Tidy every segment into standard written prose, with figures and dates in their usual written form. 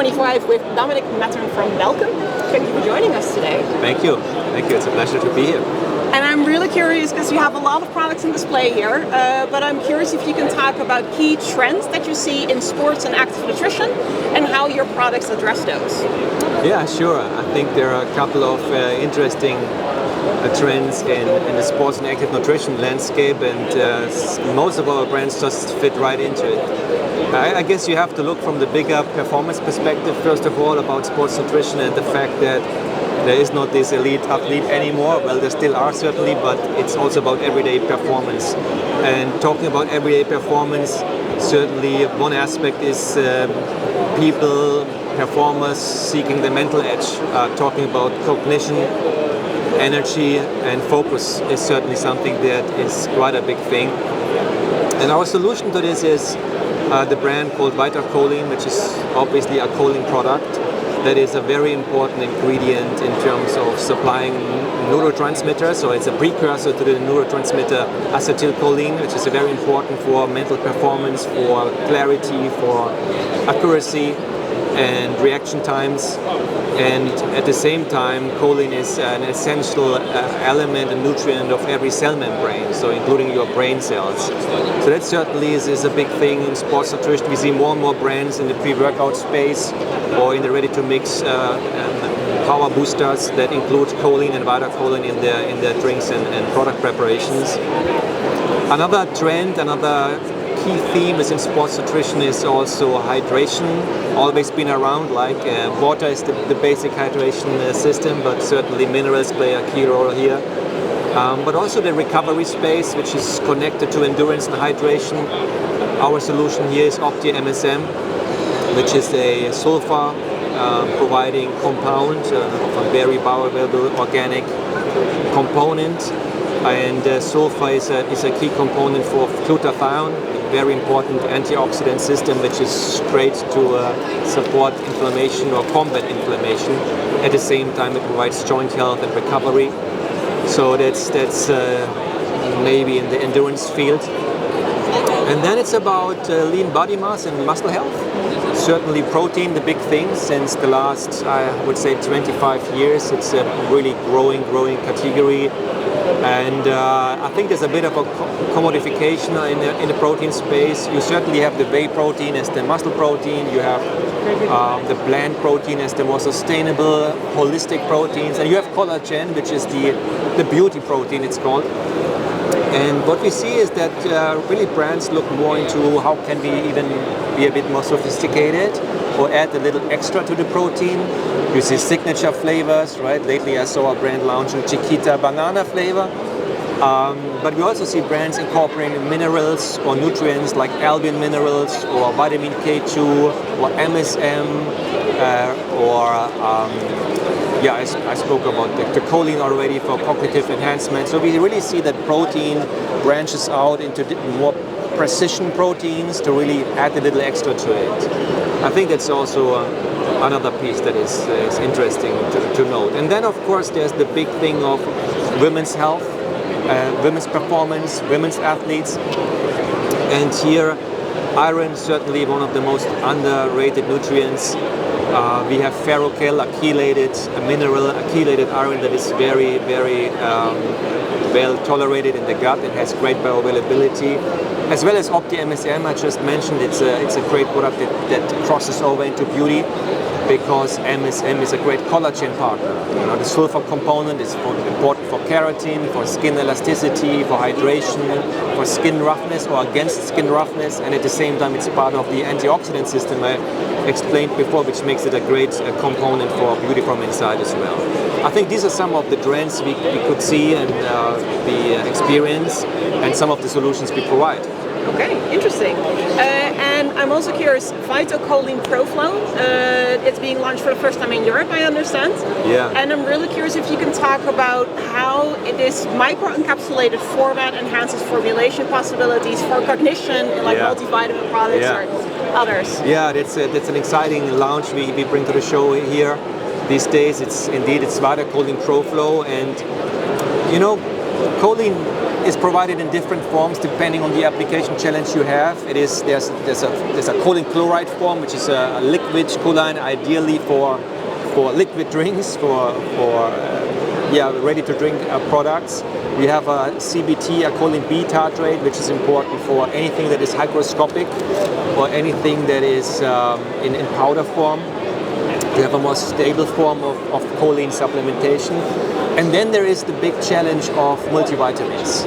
25 with Dominik Mattern from Balchem. Thank you for joining us today. Thank you. Thank you. It's a pleasure to be here. And I'm really curious because you have a lot of products in display here, but I'm curious if you can talk about key trends that you see in sports and active nutrition and how your products address those. Yeah, sure. I think there are a couple of interesting trends in the sports and active nutrition landscape, and most of our brands just fit right into it. I guess you have to look from the bigger performance perspective, first of all, about sports nutrition and the fact that there is not this elite athlete anymore. Well, there still are certainly, but it's also about everyday performance. And talking about everyday performance, certainly one aspect is people, performers seeking the mental edge. Talking about cognition, energy and focus is certainly something that is quite a big thing. And our solution to this is the brand called VitaCholine, which is obviously a choline product that is a very important ingredient in terms of supplying neurotransmitters. So it's a precursor to the neurotransmitter acetylcholine, which is very important for mental performance, for clarity, for accuracy and reaction times. And at the same time, choline is an essential element and nutrient of every cell membrane, so including your brain cells. So that certainly is a big thing in sports nutrition. We see more and more brands in the pre-workout space or in the ready-to-mix power boosters that include choline and VitaCholine in their drinks and product preparations. Another trend, another key theme is in sports nutrition is also hydration. Always been around, like water is the basic hydration system, but certainly minerals play a key role here. But also the recovery space, which is connected to endurance and hydration. Our solution here is Opti-MSM, which is a sulfur providing compound of a very bioavailable organic component. And sulfur is a key component for glutathione, very important antioxidant system, which is great to support inflammation or combat inflammation. At the same time, it provides joint health and recovery. So that's maybe in the endurance field. And then it's about lean body mass and muscle health. Certainly protein, the big thing since the last, I would say, 25 years. It's a really growing category. And I think there's a bit of a commodification in the protein space. You certainly have the whey protein as the muscle protein. You have the plant protein as the more sustainable, holistic proteins. And you have collagen, which is the beauty protein, it's called. And what we see is that really brands look more into how can we even be a bit more sophisticated or add a little extra to the protein. You see signature flavors, right? Lately I saw a brand launching Chiquita banana flavor. But we also see brands incorporating minerals or nutrients like albumin minerals or vitamin K2 or MSM I spoke about the choline already for cognitive enhancement. So we really see that protein branches out into more precision proteins to really add a little extra to it. I think that's also another piece that is interesting to note. And then of course there's the big thing of women's health, women's performance, women's athletes. And here iron certainly one of the most underrated nutrients. We have ferrochel, a chelated mineral, a chelated iron that is very well tolerated in the gut. It has great bioavailability, as well as Opti-MSM. I just mentioned it's a great product that crosses over into beauty because MSM is a great collagen partner. You know, the sulfur component is important for keratin, for skin elasticity, for hydration, for skin roughness or against skin roughness, and at the same time it's part of the antioxidant system I explained before, which makes it a great component for beauty from inside as well. I think these are some of the trends we could see and the experience and some of the solutions we provide. Okay, interesting. And I'm also curious, VitaCholine Pro-Flo, it's being launched for the first time in Europe, I understand. Yeah. And I'm really curious if you can talk about how this microencapsulated format enhances formulation possibilities for Cognition, like multivitamin products or others. Yeah, that's an exciting launch we bring to the show here these days. It's VitaCholine Pro-Flo, and you know, choline is provided in different forms depending on the application challenge you have. There's a choline chloride form, which is a liquid choline, ideally for liquid drinks, for ready-to-drink products. We have a CBT, a choline B tartrate, which is important for anything that is hygroscopic or anything that is in powder form. We have a more stable form of choline supplementation. And then there is the big challenge of multivitamins.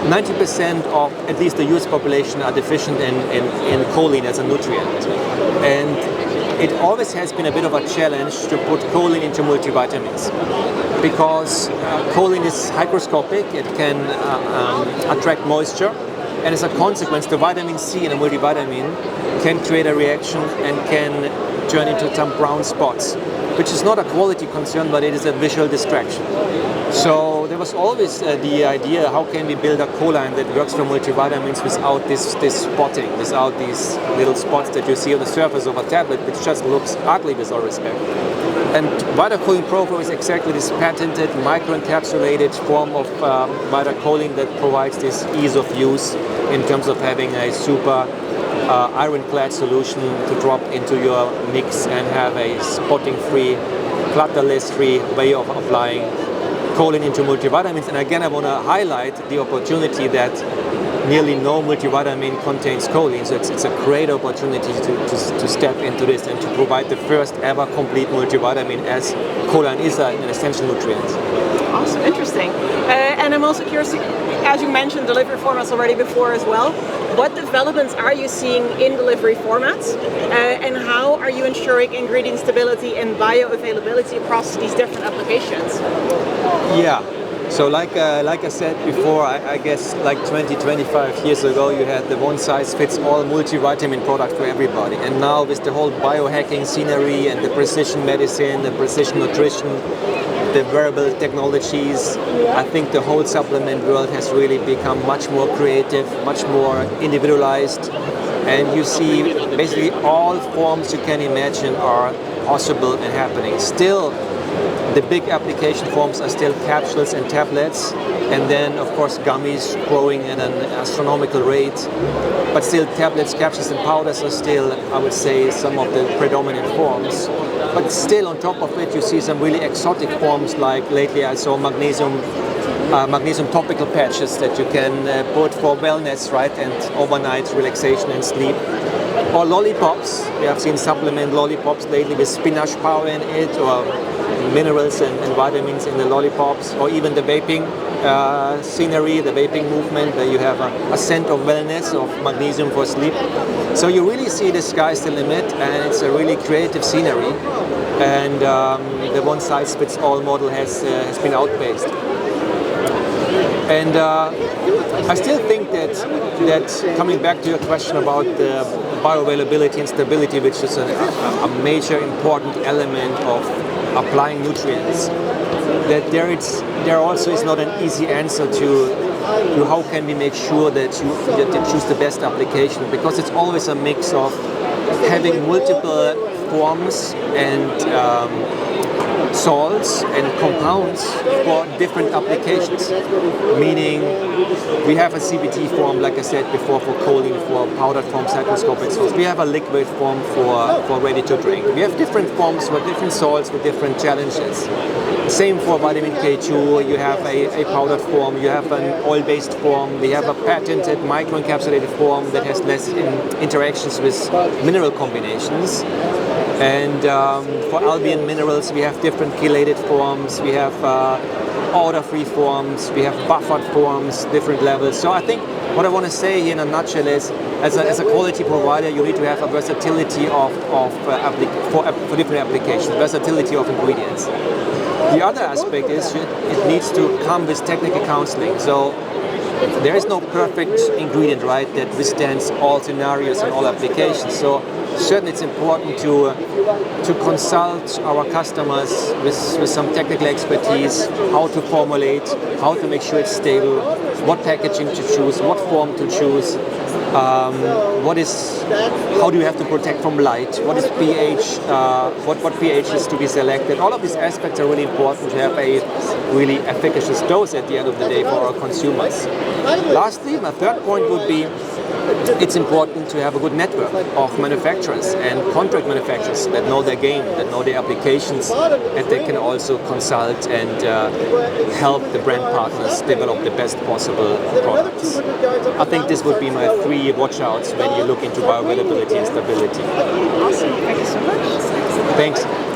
90% of at least the US population are deficient in choline as a nutrient. And it always has been a bit of a challenge to put choline into multivitamins, because choline is hygroscopic, it can attract moisture, and as a consequence the vitamin C in a multivitamin can create a reaction and can turn into some brown spots, which is not a quality concern, but it is a visual distraction. So there was always the idea, how can we build a choline that works for multivitamins without this spotting, without these little spots that you see on the surface of a tablet, which just looks ugly with all respect. And VitaCholine Pro-Flo is exactly this patented microencapsulated form of VitaCholine that provides this ease of use in terms of having a super ironclad solution to drop into your mix and have a spotting-free, clutterless-free way of applying choline into multivitamins. And again, I want to highlight the opportunity that nearly no multivitamin contains choline, so it's a great opportunity to step into this and to provide the first ever complete multivitamin, as choline is an essential nutrient. Awesome, interesting. And I'm also curious, as you mentioned delivery formats already before as well, what developments are you seeing in delivery formats, and how are you ensuring ingredient stability and bioavailability across these different applications? Yeah, so like I said before, I guess like 20-25 years ago you had the one-size-fits-all multivitamin product for everybody, and now with the whole biohacking scenery and the precision medicine, the precision nutrition, the wearable technologies, I think the whole supplement world has really become much more creative, much more individualized, and you see basically all forms you can imagine are possible and happening. Still, the big application forms are still capsules and tablets, and then of course gummies growing at an astronomical rate, but still tablets, capsules and powders are still, I would say, some of the predominant forms. But still on top of it you see some really exotic forms, like lately I saw magnesium topical patches that you can put for wellness, right, and overnight relaxation and sleep. Or lollipops, we have seen supplement lollipops lately with spinach power in it, or minerals and vitamins in the lollipops, or even the vaping scenery, the vaping movement, where you have a scent of wellness, of magnesium for sleep. So you really see the sky's the limit, and it's a really creative scenery, and the one-size-fits-all model has been outpaced. And I still think that coming back to your question about the bioavailability and stability, which is a major important element of applying nutrients, that there also is not an easy answer to how can we make sure that you choose the best application, because it's always a mix of having multiple forms and salts and compounds for different applications. Meaning, we have a CBT form, like I said before, for choline, for powdered forms, hygroscopic salts. We have a liquid form for ready to drink. We have different forms for different salts with different challenges. Same for vitamin K2, you have a powdered form, you have an oil-based form, we have a patented microencapsulated form that has less interactions with mineral combinations. And for albumin minerals, we have different chelated forms, we have odor-free forms, we have buffered forms, different levels. So I think what I want to say here in a nutshell is, as a quality provider, you need to have a versatility for different applications, versatility of ingredients. The other aspect is it needs to come with technical counseling. So there is no perfect ingredient, right, that withstands all scenarios and all applications. So certainly it's important to consult our customers with some technical expertise, how to formulate, how to make sure it's stable, what packaging to choose, what form to choose, how do you have to protect from light, what is pH, what pH is to be selected. All of these aspects are really important to have a really efficacious dose at the end of the day for our consumers. Lastly, my third point would be it's important to have a good network of manufacturers and contract manufacturers that know their game, that know their applications, and they can also consult and help the brand partners develop the best possible products. I think this would be my 3 watch-outs when you look into bioavailability and stability. Awesome. Thank you so much. Thanks.